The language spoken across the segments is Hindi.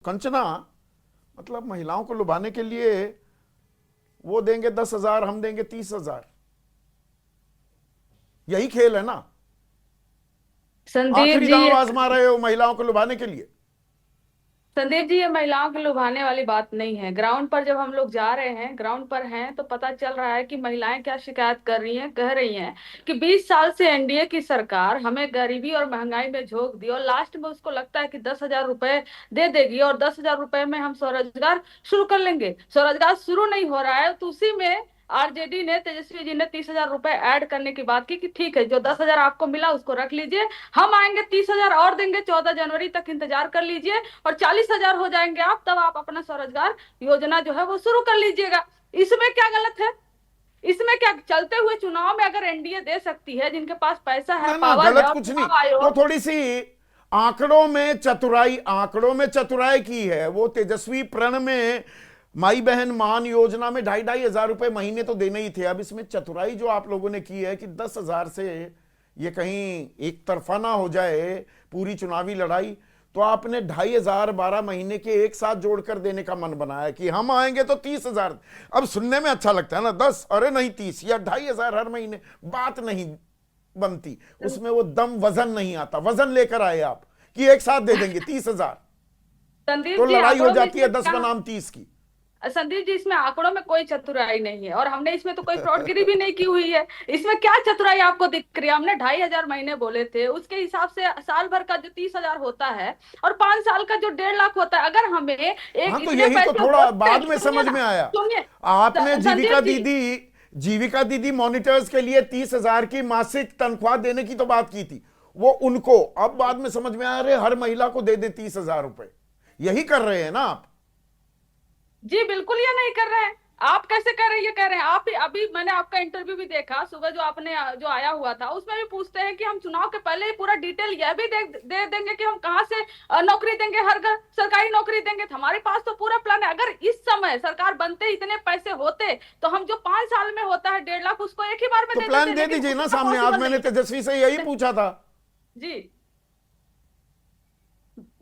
कंचना, मतलब महिलाओं को लुभाने के लिए वो देंगे 10,000, हम देंगे 30,000, यही खेल है ना। संदीप आखिरी जी दांव आजमा रहे हो महिलाओं को लुभाने के लिए। संदीप जी, ये महिलाओं को लुभाने वाली बात नहीं है। ग्राउंड पर जब हम लोग जा रहे हैं, ग्राउंड पर हैं, तो पता चल रहा है कि महिलाएं क्या शिकायत कर रही हैं। कह रही हैं कि 20 साल से एनडीए की सरकार हमें गरीबी और महंगाई में झोंक दी और लास्ट में उसको लगता है कि 10,000 रुपए दे देगी और 10,000 रुपए में हम स्वरोजगार शुरू कर लेंगे। स्वरोजगार शुरू नहीं हो रहा है, तो उसी में आरजेडी ने, तेजस्वी जी ने 30,000 रुपए ऐड करने की बात की कि ठीक है, जो 10,000 आपको मिला उसको रख लीजिए, हम आएंगे 30,000 और देंगे, 14 जनवरी तक इंतजार कर लीजिए और 40,000 हो जाएंगे आप, तब आप अपना स्वरोजगार योजना जो है वो शुरू कर लीजिएगा। इसमें क्या गलत है? इसमें क्या, चलते हुए चुनाव में अगर एनडीए दे सकती है, जिनके पास पैसा है, ना ना, पावर है, गलत और कुछ नहीं। चुनाव वो आयोग। थोड़ी सी आंकड़ों में चतुराई की है। वो तेजस्वी प्रण में माई बहन मान योजना में 2,500 रुपए महीने तो देने ही थे। अब इसमें चतुराई जो आप लोगों ने की है कि 10,000 से ये कहीं एक तरफा ना हो जाए पूरी चुनावी लड़ाई, तो आपने 2,500 12 महीने के एक साथ जोड़कर देने का मन बनाया कि हम आएंगे तो 30,000। अब सुनने में अच्छा लगता है ना, 10 अरे नहीं 30 या 2,500 हर महीने, बात नहीं बनती उसमें, वो दम वजन नहीं आता। वजन लेकर आए आप कि एक साथ दे देंगे 30,000, तो संदीप जी, लड़ाई हो आंकड़ों में जाती है इसमें 10 क्या, बनाम 30 की। संदीप जी, इसमें आंकड़ों में कोई चतुराई नहीं है और हमने इसमें तो कोई फ्रॉडगिरी भी नहीं की हुई है। इसमें क्या चतुराई आपको दिख रही है? हमने 2,500 महीने बोले थे, उसके हिसाब से साल भर का जो 30,000 होता है और 5 साल का जो 1.5 लाख होता है, अगर हमें एक हाँ, तो इतने यही तो पैसे थोड़ा होते, बाद में सुनिए समझ ना, में आया। सुनिए आपने संदीप जी। जीविका दीदी मॉनिटर्स के लिए 30,000 की मासिक तनख्वाह देने की तो बात की थी, वो उनको अब बाद में समझ में आ रहे हर महिला को दे दे 30,000 रुपए। यही कर रहे हैं ना आप। जी बिल्कुल, ये नहीं कर रहे हैं। आप कैसे कह रहे हैं? ये कह रहे हैं आप ही। अभी मैंने आपका इंटरव्यू भी देखा सुबह, जो आपने जो आया हुआ था, उसमें भी पूछते हैं कि हम चुनाव के पहले ही पूरा डिटेल यह भी दे देंगे कि हम कहाँ से नौकरी देंगे, हर घर सरकारी नौकरी देंगे। तो हमारे पास तो पूरा प्लान है। अगर इस समय सरकार बनते ही इतने पैसे होते, तो हम जो 5 साल में होता है 1.5 लाख, उसको एक ही बार में तो दे प्लान देते, दे लेकिन दीजिए ना उतना सामने, आज पॉसिबल मैंने नहीं तेजस्वी से यही है। पूछा था। जी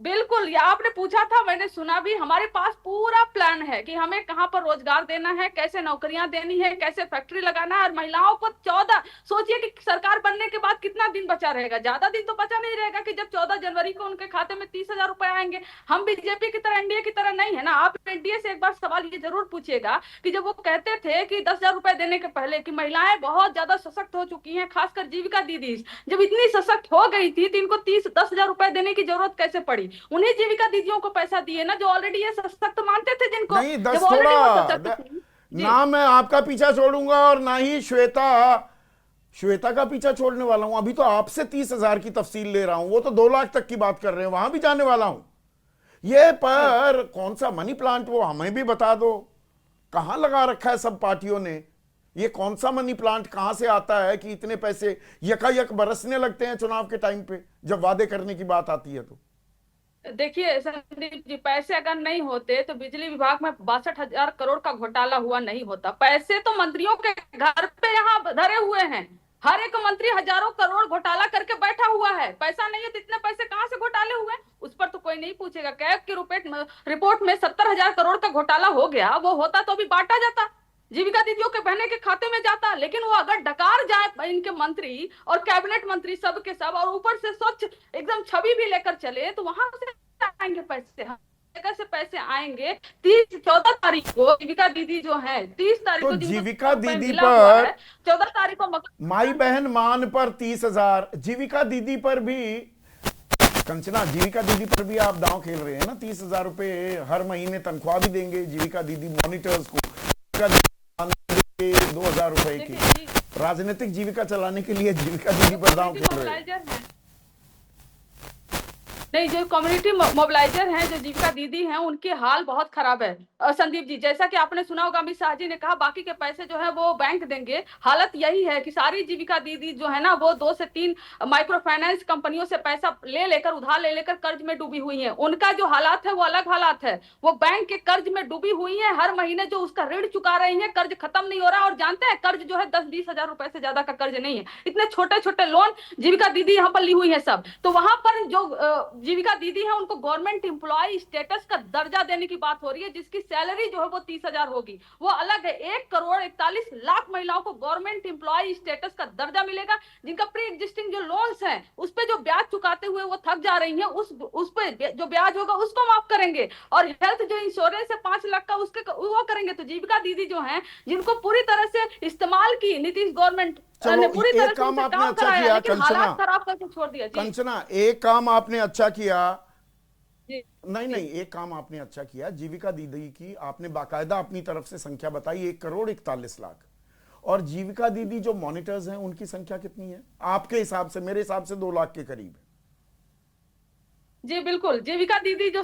बिल्कुल, ये आपने पूछा था, मैंने सुना भी। हमारे पास पूरा प्लान है कि हमें कहां पर रोजगार देना है, कैसे नौकरियां देनी है, कैसे फैक्ट्री लगाना है। और महिलाओं को 14, सोचिए कि सरकार बनने के बाद कितना दिन बचा रहेगा। ज्यादा दिन तो बचा नहीं रहेगा कि जब 14 जनवरी को उनके खाते में 30,000 रुपए आएंगे। हम बीजेपी की तरह, एनडीए की तरह नहीं है ना। आप एनडीए से एक बार सवाल ये जरूर पूछिएगा कि जब वो कहते थे कि 10,000 रुपए देने के पहले कि महिलाएं बहुत ज्यादा सशक्त हो चुकी हैं, खासकर जीविका दीदी, जब इतनी सशक्त हो गई थी, तो इनको 10,000 रुपए देने की जरूरत कैसे पड़ी? उन्हीं जीविका दीदियों को पैसा दिए ना, जो ऑलरेडी ये सशक्त मानते थे, जिनको, नहीं, जब 10 ऑलरेडी वो थोड़ा सशक्त थी। जी ना मैं आपका पीछा छोड़ूंगा और ना ही श्वेता श्वेता का पीछा छोड़ने वाला हूं। अभी तो आपसे 30,000 की तफसील ले रहा हूं, वो तो 2 लाख तक की बात कर रहे हैं, वहां भी जाने वाला हूं। ये जी पर कौन सा मनी प्लांट, वो हमें भी बता दो, कहां लगा रखा है सब पार्टियों ने। ये कौन सा मनी प्लांट कहां से आता है कि इतने पैसे यकायक बरसने लगते हैं चुनाव के टाइम पे, जब वादे करने की बात आती है तो। देखिए संदीप जी, पैसे अगर नहीं होते तो बिजली विभाग में 62,000 करोड़ का घोटाला हुआ नहीं होता। पैसे तो मंत्रियों के घर पे यहाँ धरे हुए हैं। हर एक मंत्री हजारों करोड़ घोटाला करके बैठा हुआ है। पैसा नहीं है तो इतने पैसे कहाँ से घोटाले हुए? उस पर तो कोई नहीं पूछेगा। कैग की रिपोर्ट में 70,000 करोड़ का घोटाला हो गया। वो होता तो अभी बांटा जाता, जीविका दीदियों के बहने के खाते में जाता। लेकिन वो अगर डकार जाए इनके मंत्री और कैबिनेट मंत्री सब के सब, और ऊपर से स्वच्छ एकदम छवि भी लेकर चले, तो वहां से आएंगे पैसे, हर जगह से पैसे आएंगे। 14 तारीख को जीविका दीदी जो है, 30 तारीख तो को जिनको जीविका 10,000 रुपए दीदी मिला हुआ पर, है, 14 तारीख को माई मगर। बहन मान पर 30,000, जीविका दीदी पर भी, कंचना जीविका दीदी पर भी आप दांव खेल रहे हैं ना। 30,000 रुपए हर महीने तनख्वाह भी देंगे जीविका दीदी मॉनिटर्स को, जीविका दीदी 2,000 रुपए की। देखिए जी, राजनीतिक जीविका चलाने के लिए जीविका दीदी जो पर दांव कम्युनिटी खेल रहे हैं। मोबिलाइजर है, नहीं, जो कम्युनिटी मोबिलाइजर हैं, जो जीविका दीदी हैं, उनकी हाल बहुत खराब है। संदीप जी, जैसा कि आपने सुना होगा, अमित शाह जी ने कहा बाकी के पैसे जो है वो बैंक देंगे। हालत यही है कि सारी जीविका दीदी जो है ना, वो 2 से 3 माइक्रो फाइनेंस कंपनियों से पैसा ले लेकर, उधार ले लेकर कर्ज में डूबी हुई है। उनका जो हालात है वो अलग हालात है। वो बैंक के कर्ज में डूबी हुई है, हर महीने जो उसका ऋण चुका रही है, कर्ज खत्म नहीं हो रहा। और जानते हैं, कर्ज जो है 10-20 हजार रुपए से ज्यादा का कर्ज नहीं है। इतने छोटे छोटे लोन जीविका दीदी यहाँ पर ली हुई है सब। तो वहां पर जो जीविका दीदी है उनको गवर्नमेंट एम्प्लॉय स्टेटस का दर्जा देने की बात हो रही है, जिसकी सैलरी जो है वो 30,000 होगी, वो अलग है। 1,41,00,000 महिलाओं को गवर्नमेंट एम्प्लॉय स्टेटस का दर्जा मिलेगा, जिनका प्री एग्जिस्टिंग जो लोन्स हैं उस पे जो ब्याज चुकाते हुए वो थक जा रही हैं, उस पे जो ब्याज होगा उसको माफ करेंगे, और हेल्थ जो इंश्योरेंस है 5 लाख का उसके वो करेंगे। तो जीविका दीदी जो है, जिनको पूरी तरह से इस्तेमाल की नीतीश गवर्नमेंट चलो, पूरी तरह एक से काम उनसे आपने काम अच्छा कराया, किया लेकिन कंचना, हालात खराब करके छोड़ दिया। जी कंचना एक काम आपने अच्छा किया, जी नहीं नहीं, एक काम आपने अच्छा किया, जीविका दीदी की आपने बाकायदा अपनी तरफ से संख्या बताई 1,41,00,000, और जीविका दीदी जो मॉनिटर्स हैं उनकी संख्या कितनी है आपके हिसाब से? मेरे हिसाब से 2 लाख के करीब है। जी बिल्कुल, जीविका दीदी जो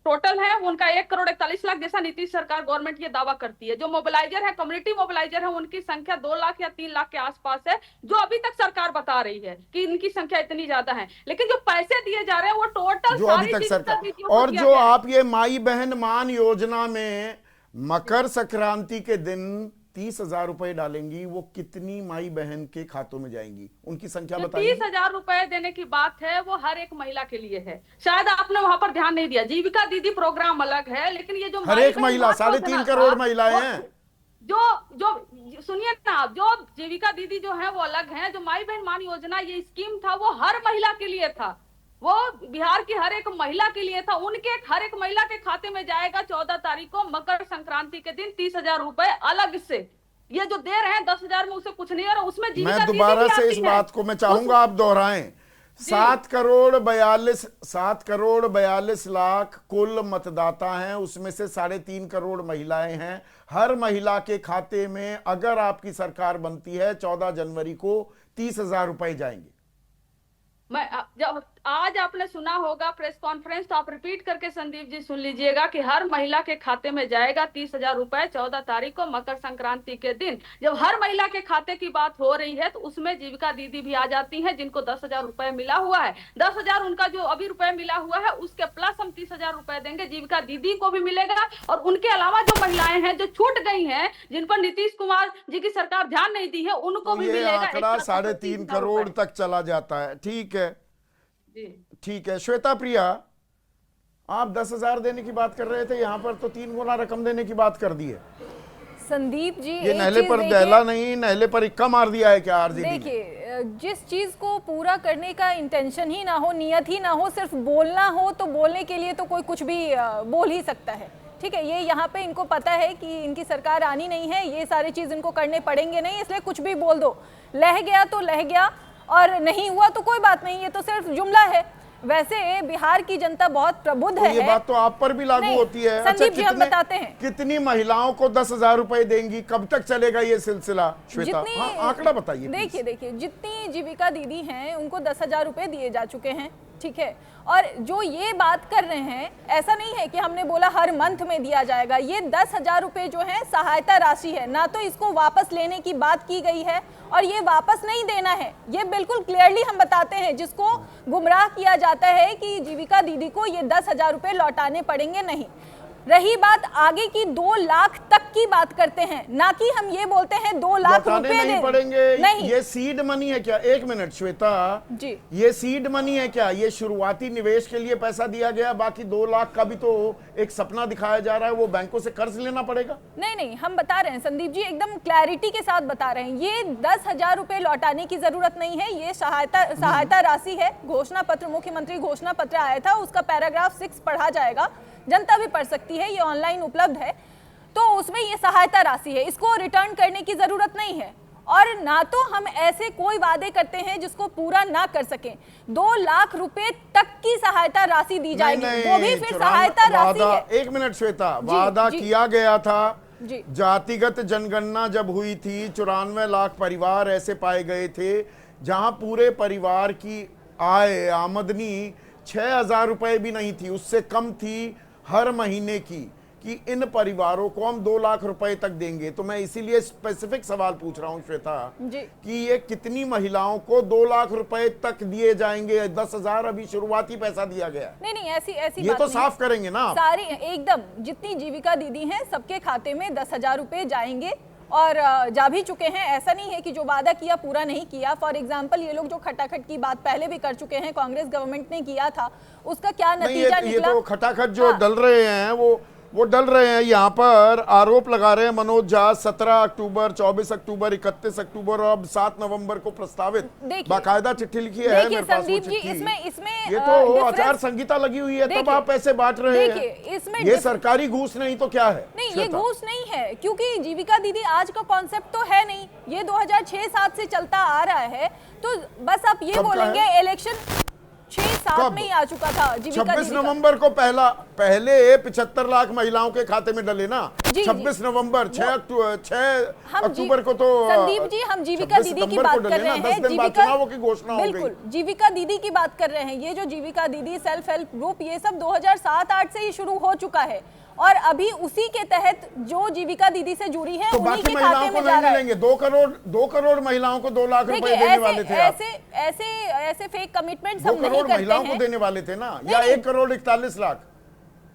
टोटल है उनका 1,41,00,000 जैसा नीतीश सरकार गवर्नमेंट ये दावा करती है। जो मोबिलाइजर है, कम्युनिटी मोबिलाइजर है, उनकी संख्या 2 लाख या 3 लाख के आसपास है, जो अभी तक सरकार बता रही है कि इनकी संख्या इतनी ज्यादा है। लेकिन जो पैसे दिए जा रहे हैं वो टोटल जो सारी अभी तक सरकार, दीदियों को और दिया जो गया है। आप ये माई बहन मान योजना में मकर संक्रांति के दिन 30,000 रुपए डालेंगी, वो कितनी माई बहन के खातों में जाएंगी, उनकी संख्या जो बताइए। 30,000 रुपए देने की बात है वो हर एक महिला के लिए है, शायद आपने वहां पर ध्यान नहीं दिया। जीविका दीदी प्रोग्राम अलग है, लेकिन ये जो हर एक महिला, 3.5 करोड़ महिलाएं हैं। जो जो सुनिए ना आप, जो जीविका दीदी जो है वो अलग है। जो माई बहन मान योजना ये स्कीम था वो हर महिला के लिए था, वो बिहार की हर एक महिला के लिए था। उनके हर एक महिला के खाते में जाएगा 14 तारीख को मकर संक्रांति के दिन 30,000 रुपए अलग से। ये जो दे रहे हैं 10,000 में उससे कुछ नहीं हो रहा, उसमें जीविका मैं दीदी दोबारा भी से आती इस है। बात को मैं चाहूंगा आप दोहराएं। 7,42,00,000 कुल मतदाता हैं, उसमें से 3.5 करोड़ महिलाएं हैं। हर महिला के खाते में अगर आपकी सरकार बनती है 14 जनवरी को 30,000 रुपए जाएंगे। मैं जब आज आपने सुना होगा प्रेस कॉन्फ्रेंस, तो आप रिपीट करके संदीप जी सुन लीजिएगा कि हर महिला के खाते में जाएगा 30,000 रुपए 14 तारीख को मकर संक्रांति के दिन। जब हर महिला के खाते की बात हो रही है तो उसमें जीविका दीदी भी आ जाती हैं, जिनको 10,000 रुपए मिला हुआ है। 10,000 उनका जो अभी रुपए मिला हुआ है उसके प्लस हम 30,000 रुपए देंगे, जीविका दीदी को भी मिलेगा। और उनके अलावा जो महिलाएं हैं जो छूट गई हैं, जिन पर नीतीश कुमार जी की सरकार ध्यान नहीं दी है, उनको भी ये मिलेगा। आंकड़ा 3.5 करोड़ तक चला जाता है। ठीक है, ठीक है। श्वेता प्रिया, आप 10,000 देने की बात कर रहे थे, यहां पर तो 3 गुना रकम देने की बात कर दी है। संदीप जी, ये नहले पर दहला नहीं, नहले पर इक्का मार दिया है क्या आरजेडी ने? देखिए, जिस चीज को पूरा करने का इंटेंशन ही ना हो, नियत ही ना हो, सिर्फ बोलना हो, तो बोलने के लिए तो कोई कुछ भी बोल ही सकता है। ठीक है, ये यहाँ पे इनको पता है कि इनकी सरकार आनी नहीं है, ये सारी चीज इनको करने पड़ेंगे नहीं, इसलिए कुछ भी बोल दो। लह गया तो लह गया, और नहीं हुआ तो कोई बात नहीं, ये तो सिर्फ जुमला है। वैसे बिहार की जनता बहुत प्रबुद्ध तो है। ये बात तो आप पर भी लागू होती है। संदीप जी, हम बताते हैं कितनी महिलाओं को 10,000 रुपए देंगी, कब तक चलेगा ये सिलसिला? श्वेता, हाँ, आंकड़ा बताइए। देखिए, जितनी जीविका दीदी हैं उनको 10,000 रुपए दिए जा चुके हैं। ठीक है, और जो ये बात कर रहे हैं, ऐसा नहीं है कि हमने बोला हर मंथ में दिया जाएगा। ये 10,000 रुपए जो है सहायता राशि है, ना तो इसको वापस लेने की बात की गई है और ये वापस नहीं देना है। ये बिल्कुल क्लियरली हम बताते हैं, जिसको गुमराह किया जाता है कि जीविका दीदी को ये 10,000 रुपए लौटाने पड़ेंगे, नहीं। रही बात आगे की 2 लाख तक की बात करते हैं, ना कि हम ये बोलते हैं 2 लाख रुपए नहीं पड़ेंगे। नहीं, ये सीड मनी है क्या? एक मिनट श्वेता जी, ये सीड मनी है क्या? ये शुरुआती निवेश के लिए पैसा दिया गया, बाकी 2 लाख का भी तो एक सपना दिखाया जा रहा है, वो बैंकों से कर्ज लेना पड़ेगा? नहीं, हम बता रहे हैं संदीप जी, एकदम क्लैरिटी के साथ बता रहे हैं। ये 10,000 रुपए लौटाने की जरूरत नहीं है, ये सहायता राशि है। घोषणा पत्र, मुख्यमंत्री घोषणा पत्र आया था, उसका पैराग्राफ 6 पढ़ा जाएगा, जनता भी पढ़ सकती है, ये ऑनलाइन उपलब्ध है। तो उसमें ये सहायता राशि है, इसको रिटर्न करने की जरूरत नहीं है। और ना तो हम ऐसे कोई वादे करते हैं जिसको पूरा ना कर सकें। 2 लाख रुपए तक की सहायता राशि दी जाएगी, वो भी फिर सहायता राशि है। एक मिनट श्वेता, वादा किया गया था जी। जातिगत जनगणना जब हुई थी, 94 लाख परिवार ऐसे पाए गए थे जहां पूरे परिवार की आमदनी 6,000 रुपए भी नहीं थी, उससे कम थी हर महीने की, कि इन परिवारों को हम 2 लाख रुपए तक देंगे। तो मैं इसीलिए स्पेसिफिक सवाल पूछ रहा हूं श्वेता जी, कि ये कितनी महिलाओं को 2 लाख रुपए तक दिए जाएंगे? 10,000 अभी शुरुआती पैसा दिया गया। नहीं, ऐसी ये तो साफ करेंगे ना आप? सारी एकदम जितनी जीविका दीदी हैं सबके खाते में 10,000 रुपए जाएंगे। और जा भी चुके हैं। ऐसा नहीं है कि जो वादा किया पूरा नहीं किया। फॉर एग्जाम्पल ये लोग जो खटाखट की बात पहले भी कर चुके हैं, कांग्रेस गवर्नमेंट ने किया था, उसका क्या नतीजा निकला? ये तो खटाखट जो डल रहे हैं वो डल रहे हैं। यहाँ पर आरोप लगा रहे हैं मनोज झा 17 अक्टूबर, 24 अक्टूबर, 31 अक्टूबर और अब 7 नवंबर को प्रस्तावित बाकायदा चिट्ठी लिखी है मेरे पास वो चिट्ठी। इसमें ये तो आचार संहिता लगी हुई है, तब आप पैसे बांट रहे हैं। इसमें ये सरकारी घूस नहीं तो क्या है? नहीं, ये घूस नहीं है, क्योंकि जीविका दीदी आज का कॉन्सेप्ट तो है नहीं, ये 2006-7 से चलता आ रहा है। तो बस आप ये बोलेंगे इलेक्शन 6-7 में ही आ चुका था जीविका 26 नवंबर को पहले 75 लाख महिलाओं के खाते में डले ना। 26 नवंबर 6 अक्टूबर को तो संदीप जी हम जीविका दीदी की बात कर रहे हैं। चुनावों की घोषणा हो गई। बिल्कुल जीविका दीदी की बात कर रहे हैं। ये जो जीविका दीदी, सेल्फ हेल्प ग्रुप, ये सब 2007-8 से ही शुरू हो चुका है और अभी उसी के तहत जो जीविका दीदी से जुड़ी है तो उन्हीं के महिलाओं खाते को में जा रहा है। लेंगे 2 करोड़ महिलाओं को 2 लाख रुपए देने वाले थे। ऐसे फेक कमिटमेंट्स हम 2 नहीं करोड़ करते महिलाओं हैं। को देने वाले थे ना, या 1 करोड़ 41 लाख?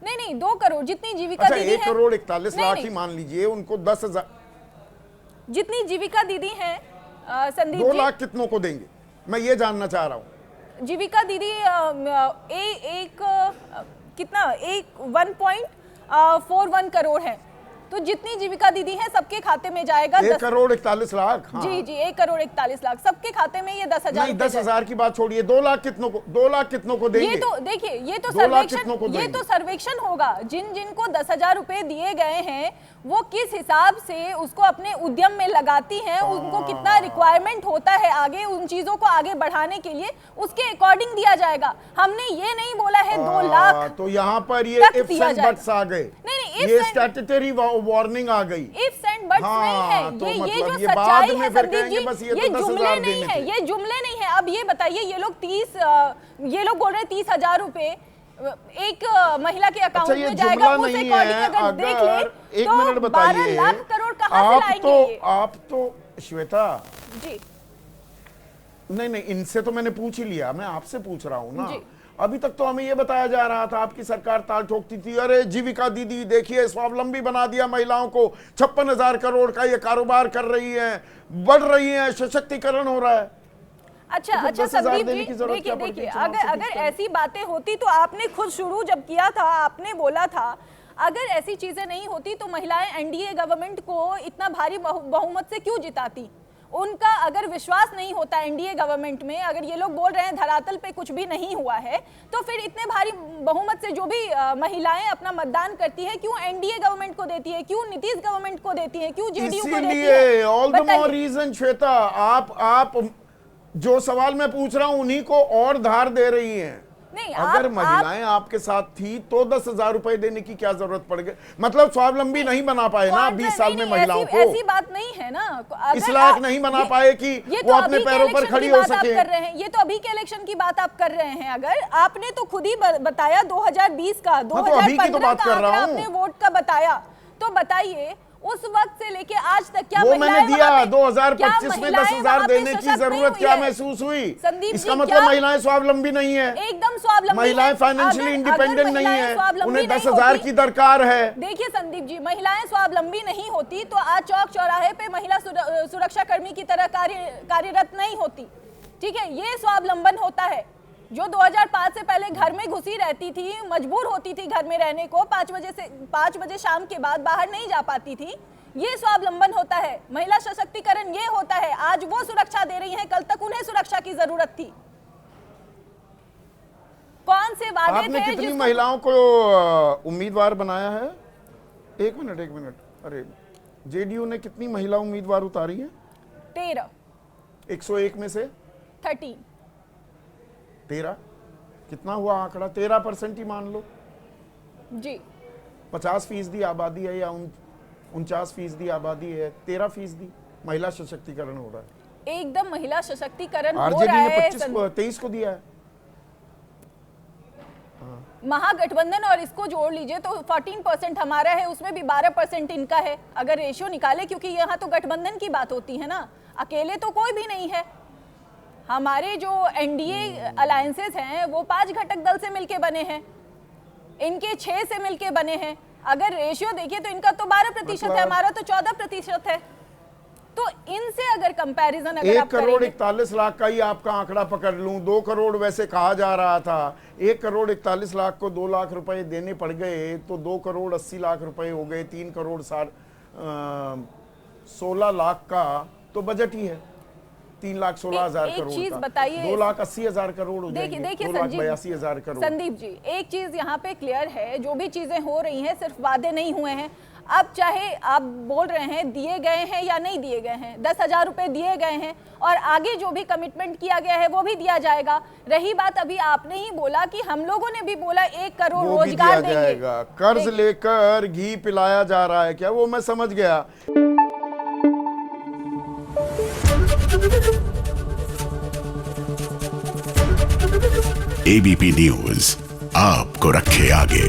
नहीं 2 करोड़ जितनी जीविका अच्छा, दीदी है। 1 करोड़ 41 लाख ही मान लीजिए, उनको 10,000 जितनी जीविका दीदी है संदीप 2 जी, लाख कितनों को देंगे, मैं ये जानना चाह रहा हूँ। जीविका दीदी कितना 1.41 करोड़ है, तो जितनी जीविका दीदी है सबके खाते में जाएगा 1 करोड़ 41 लाख। हाँ। जी 1 करोड़ 41 लाख सबके खाते में ये 10,000 नहीं, 10,000 की बात छोड़िए, 2 लाख कितनों को देंगे? ये तो देखिए, ये 2 लाख कितनों को तो देंगे? सर्वेक्षण होगा। जिनको 10,000 रुपए दिए गए हैं वो किस हिसाब से उसको अपने उद्यम में लगाती हैं, उनको कितना रिक्वायरमेंट होता है आगे उन चीजों को आगे बढ़ाने के लिए, उसके अकॉर्डिंग दिया जाएगा। हमने ये नहीं बोला है 2 लाख तो यहाँ पर ये इफ्स एंड बट्स आ गए। नहीं, ये स्टैट्यूटरी वार्निंग आ गई। इफ्स एंड बट्स नहीं है, तो ये मतलब जो ये बाद सच्चाई में है फिर संदीप कहेंगे जी, बस ये ये तो जुमले 10,000 नहीं देने है, थे। ये जुमले नहीं है। अब ये बताइए, ये लोग बोल रहे हैं 30,000 रुपए एक महिला के अकाउंट अच्छा, ये में जाएगा। जुमला नहीं है। अगर देख ले एक तो मिनट 12 बताइए, लाख करोड़ कहाँ से लाएंगे ये? आप तो श्वेता जी नहीं, इनसे तो मैंने पूछ ही लिया, मैं आपसे पूछ रहा हूं ना। जी। अभी तक तो हमें ये बताया जा रहा था, आपकी सरकार ताल ठोकती थी, अरे जीविका दीदी देखिए स्वावलंबी बना दिया महिलाओं को, 56,000 करोड़ का ये कारोबार कर रही है, बढ़ रही है, सशक्तिकरण हो रहा है। अच्छा तो 10,000 संदीप देने जी, की जरूरत क्या पड़ती देखिए है चुनाव से अगर बीच में? ऐसी बातें होती तो आपने खुद शुरू जब किया था आपने बोला था, अगर ऐसी चीजें नहीं होती तो महिलाएं एनडीए गवर्नमेंट को इतना भारी बहुमत से क्यों जिताती? उनका अगर विश्वास नहीं होता एनडीए गवर्नमेंट में, अगर ये लोग बोल रहे हैं धरातल पे कुछ भी नहीं हुआ है, तो फिर इतने भारी बहुमत से जो भी महिलाएं अपना मतदान करती है क्यों एनडीए गवर्नमेंट को देती है, क्यों नीतीश गवर्नमेंट को देती है, क्यों जेडीयू को देती है? इसीलिए all the more reason Shweta, आप जो सवाल मैं पूछ रहा हूं उन्हीं को और धार दे रही हैं। नहीं, अगर महिलाएं आपके साथ थी तो 10,000 रुपए देने की क्या जरूरत पड़ गई? मतलब स्वावलंबी नहीं बना पाए ना 20 साल में महिलाओं को? ऐसी बात नहीं है ना। इस लायक नहीं बना पाए कि वो अपने पैरों पर खड़ी हो सके। ये तो अभी के इलेक्शन की बात आप कर रहे हैं। अगर आपने तो खुद ही बताया 2020 का, 2015 का आंकड़ा आपने वोट का बताया, तो बताइए उस वक्त से लेके आज तक क्या वो मैंने दिया 2025 में 10,000 देने की जरूरत क्या महसूस हुई? इसका मतलब महिलाएं स्वावलंबी नहीं है, एकदम स्वावलंबी, महिलाएं फाइनेंशियली इंडिपेंडेंट नहीं है, उन्हें 10,000 की दरकार है। देखिए संदीप जी, महिलाएं स्वावलंबी नहीं होती तो आज चौक चौराहे पे महिला सुरक्षा कर्मी की तरह कार्यरत नहीं होती। ठीक है, ये स्वावलंबन होता है। जो 2005 से पहले घर में घुसी रहती थी, मजबूर होती थी घर में रहने को, 5 बजे शाम के बाद बाहर नहीं जा पाती थी, ये स्वावलंबन होता है। महिला सशक्तिकरण ये होता है। आज वो सुरक्षा दे रही हैं, कल तक उन्हें सुरक्षा की जरूरत थी। कौन से वादे आपने थे कितनी महिलाओं को उम्मीदवार बनाया है? एक मिनट, अरे जेडीयू ने कितनी महिला उम्मीदवार उतारी है? 13, 101 में से 13 कितना हुआ आंकड़ा? 13% ही मान लो जी। 50% आबादी है या 49% आबादी है, 13% महिला सशक्तिकरण हो रहा है। एकदम महिला सशक्तिकरण हो आरजेडी रहा ने है। 23 को दिया है। महागठबंधन और इसको जोड़ लीजिए तो 14% हमारा है, उसमें भी 12% इनका है, अगर रेशियो निकाले, क्योंकि यहाँ तो गठबंधन की बात होती है ना, अकेले तो कोई भी नहीं है। हमारे जो एनडीए अलायंसेस हैं वो 5 घटक दल से मिलके बने हैं, इनके 6 से मिलके बने हैं। अगर रेशियो देखिए तो इनका तो 12% है, हमारा तो 14% है। तो इनसे अगर कंपैरिजन अगर 1 आप करोड़ करेंगे 41 लाख का ही आपका आंकड़ा पकड़ लूं, 2 करोड़ वैसे कहा जा रहा था, 1 करोड़ 41 लाख को 2 लाख रुपए देने पड़ गए तो 2 करोड़ 80 लाख रुपए हो गए, 3 करोड़ 16 लाख का तो बजट ही है, 3,16,000 एक करोड़ चीज का, बताइए, 2,80,000 करोड़ हो देखिए जाएंगे, देखिए 2,82,000 करोड़। संदीप जी, एक चीज यहाँ पे क्लियर है, जो भी चीजें हो रही हैं सिर्फ वादे नहीं हुए हैं। अब चाहे आप बोल रहे हैं दिए गए हैं या नहीं दिए गए हैं, 10,000 रुपए दिए गए हैं और आगे जो भी कमिटमेंट किया गया है वो भी दिया जाएगा। रही बात, अभी आपने ही बोला कि हम लोगों ने भी बोला 1 करोड़ वो भी रोजगार दिया देंगे। जाएगा, कर्ज लेकर घी पिलाया जा रहा है क्या, वो मैं समझ गया। एबीपी न्यूज आपको रखे आगे।